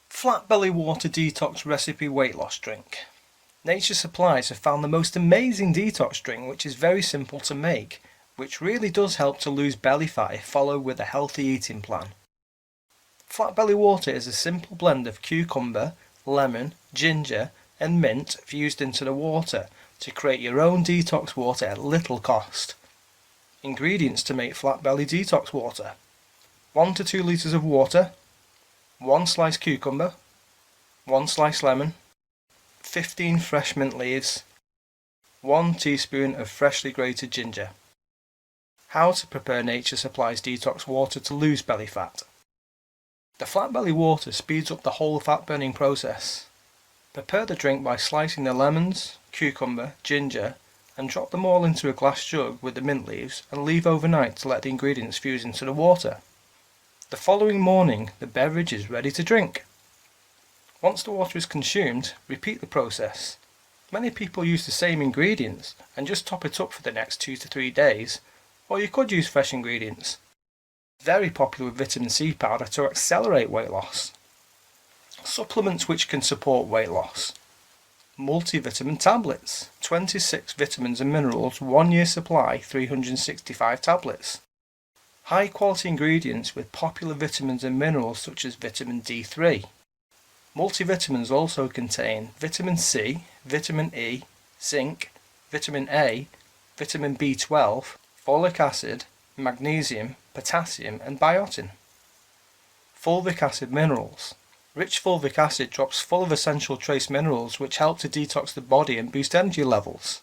Flat belly water detox recipe weight loss drink. Naturesupplies have found the most amazing detox drink which is very simple to make, which really does help to lose belly fat if followed with a healthy eating plan. Flat belly water is a simple blend of cucumber, lemon, ginger and mint fused into the water to create your own detox water at little cost. Ingredients to make flat belly detox water: 1 to 2 litres of water, 1 sliced cucumber, 1 sliced lemon, 15 fresh mint leaves, 1 teaspoon of freshly grated ginger. How to prepare Naturesupplies detox water to lose belly fat. The flat belly water speeds up the whole fat burning process. Prepare the drink by slicing the lemons, cucumber, ginger and drop them all into a glass jug with the mint leaves and leave overnight to let the ingredients fuse into the water. The following morning the beverage is ready to drink. Once the water is consumed, repeat the process. Many people use the same ingredients and just top it up for the next 2 to 3 days, or you could use fresh ingredients. Very popular with vitamin C powder to accelerate weight loss. Supplements which can support weight loss. Multivitamin tablets, 26 vitamins and minerals, 1 year supply, 365 tablets. High quality ingredients with popular vitamins and minerals such as vitamin D3. Multivitamins also contain vitamin C, vitamin E, zinc, vitamin A, vitamin B12, folic acid, magnesium, potassium and biotin. Fulvic acid minerals. Rich fulvic acid drops full of essential trace minerals which help to detox the body and boost energy levels.